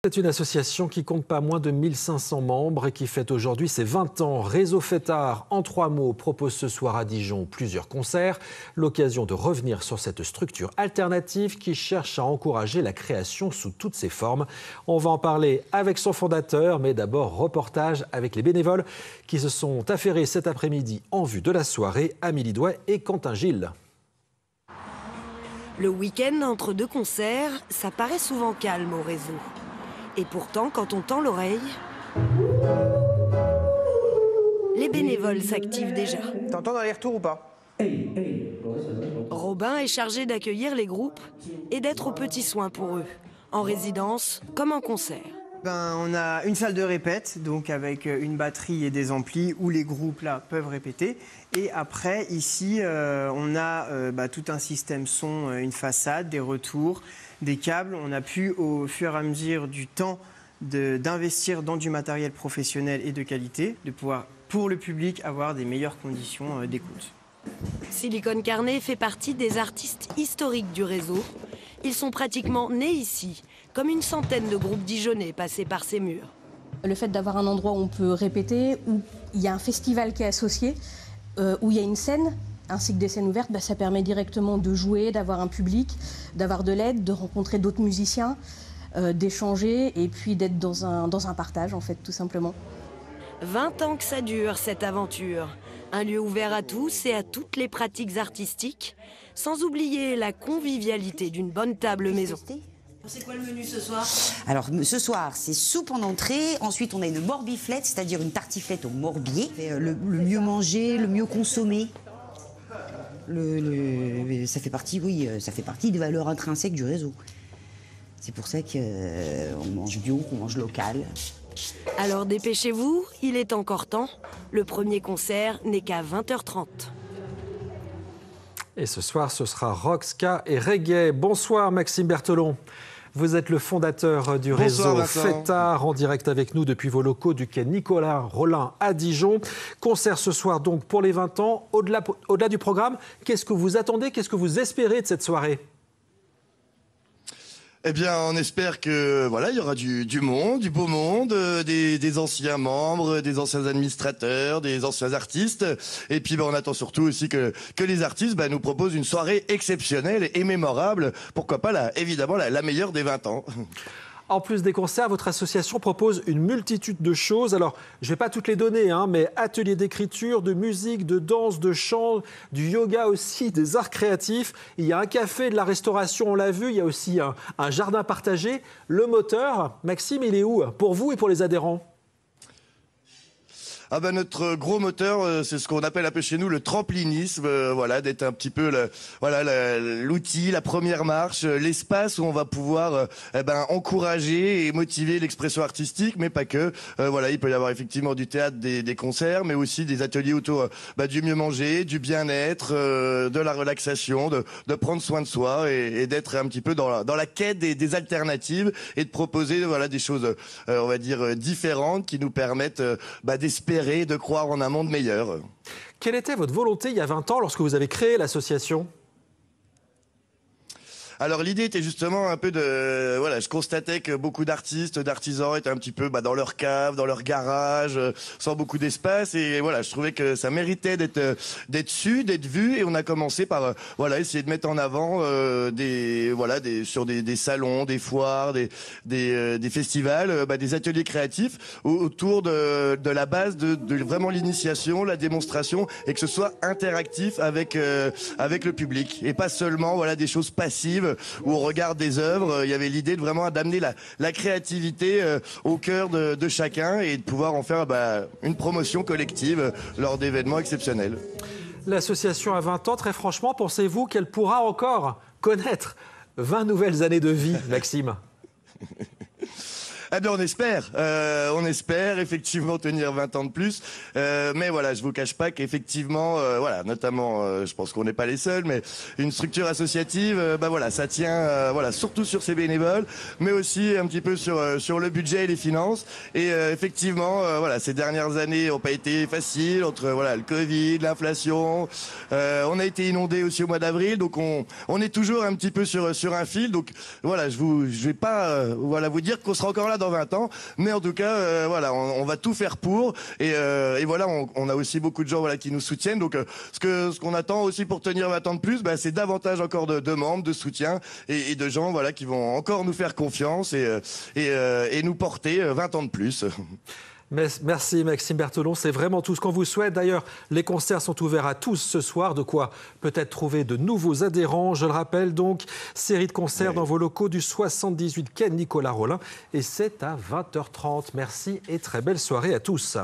C'est une association qui compte pas moins de 1500 membres et qui fête aujourd'hui ses 20 ans. Réseau Fêtard, en 3 mots, propose ce soir à Dijon plusieurs concerts. L'occasion de revenir sur cette structure alternative qui cherche à encourager la création sous toutes ses formes. On va en parler avec son fondateur, mais d'abord reportage avec les bénévoles qui se sont affairés cet après-midi en vue de la soirée. Amélie Douai et Quentin Gilles. Le week-end entre deux concerts, ça paraît souvent calme au réseau. Et pourtant, quand on tend l'oreille, les bénévoles s'activent déjà. T'entends dans les retours ou pas? Robin est chargé d'accueillir les groupes et d'être aux petits soins pour eux, en résidence comme en concert. On a une salle de répète, donc avec une batterie et des amplis où les groupes là peuvent répéter. Et après, ici, on a tout un système son, une façade, des retours, des câbles. On a pu, au fur et à mesure du temps, d'investir dans du matériel professionnel et de qualité, de pouvoir, pour le public, avoir des meilleures conditions d'écoute. Silicon Carnet fait partie des artistes historiques du réseau. Ils sont pratiquement nés ici, comme une centaine de groupes dijonnais passés par ces murs. Le fait d'avoir un endroit où on peut répéter, où il y a un festival qui est associé, où il y a une scène, ainsi que des scènes ouvertes, ça permet directement de jouer, d'avoir un public, d'avoir de l'aide, de rencontrer d'autres musiciens, d'échanger et puis d'être dans un partage, en fait, tout simplement. 20 ans que ça dure, cette aventure. Un lieu ouvert à tous et à toutes les pratiques artistiques, sans oublier la convivialité d'une bonne table maison. C'est quoi le menu ce soir? Alors ce soir, c'est soupe en entrée. Ensuite, on a une morbiflette, c'est-à-dire une tartiflette au morbier. Le mieux manger, le mieux consommer. Ça fait partie des valeurs intrinsèques du réseau. C'est pour ça qu'on mange bio, qu'on mange local. Alors dépêchez-vous, il est encore temps. Le premier concert n'est qu'à 20h30. Et ce soir, ce sera rock, ska et reggae. Bonsoir Maxime Berthelon. Vous êtes le fondateur du réseau Fêtard, en direct avec nous depuis vos locaux du quai Nicolas Rolin à Dijon. Concert ce soir donc pour les 20 ans. Au-delà du programme, qu'est-ce que vous attendez, qu'est-ce que vous espérez de cette soirée ? Eh bien, on espère que voilà, il y aura du monde, du beau monde, des anciens membres, des anciens administrateurs, des anciens artistes. Et puis, on attend surtout aussi que les artistes nous proposent une soirée exceptionnelle et mémorable. Pourquoi pas, évidemment, la meilleure des 20 ans. En plus des concerts, votre association propose une multitude de choses. Alors, je ne vais pas toutes les donner, mais ateliers d'écriture, de musique, de danse, de chant, du yoga aussi, des arts créatifs. Il y a un café, de la restauration, on l'a vu. Il y a aussi un jardin partagé. Le moteur, Maxime, il est où pour vous et pour les adhérents ? Notre gros moteur, c'est ce qu'on appelle un peu chez nous le tramplinisme, d'être un petit peu l'outil, la première marche, l'espace où on va pouvoir encourager et motiver l'expression artistique, mais pas que. Il peut y avoir effectivement du théâtre, des concerts, mais aussi des ateliers autour du mieux manger, du bien-être, de la relaxation, de prendre soin de soi et d'être un petit peu dans la quête des alternatives et de proposer des choses, on va dire, différentes qui nous permettent d'espérer et de croire en un monde meilleur. Quelle était votre volonté il y a 20 ans lorsque vous avez créé l'association ? Alors l'idée était justement un peu je constatais que beaucoup d'artistes, d'artisans étaient un petit peu dans leur cave, dans leur garage, sans beaucoup d'espace et je trouvais que ça méritait d'être su, d'être vu et on a commencé par essayer de mettre en avant sur des salons, des foires, des festivals, des ateliers créatifs autour de la base de vraiment l'initiation, la démonstration et que ce soit interactif avec le public et pas seulement des choses passives où on regarde des œuvres. Il y avait l'idée d'amener la créativité au cœur de chacun et de pouvoir en faire une promotion collective lors d'événements exceptionnels. L'association a 20 ans, très franchement, pensez-vous qu'elle pourra encore connaître 20 nouvelles années de vie, Maxime ? Eh bien, on espère effectivement tenir 20 ans de plus. Mais voilà, je vous cache pas qu'effectivement, voilà, notamment, je pense qu'on n'est pas les seuls, mais une structure associative, voilà, ça tient, voilà, surtout sur ses bénévoles, mais aussi un petit peu sur le budget et les finances. Et effectivement, voilà, ces dernières années n'ont pas été faciles entre voilà le Covid, l'inflation. On a été inondé aussi au mois d'avril, donc on est toujours un petit peu sur un fil. Donc voilà, je vais pas voilà vous dire qu'on sera encore là dans 20 ans, mais en tout cas voilà, on va tout faire pour. Et voilà, on a aussi beaucoup de gens voilà qui nous soutiennent. Donc ce qu'on attend aussi pour tenir 20 ans de plus, c'est davantage encore de membres, de soutien et de gens voilà qui vont encore nous faire confiance et nous porter 20 ans de plus. Merci Maxime Berthelon, c'est vraiment tout ce qu'on vous souhaite. D'ailleurs, les concerts sont ouverts à tous ce soir, de quoi peut-être trouver de nouveaux adhérents. Je le rappelle donc, série de concerts dans vos locaux du 78 quai Nicolas Rolin et c'est à 20h30. Merci et très belle soirée à tous.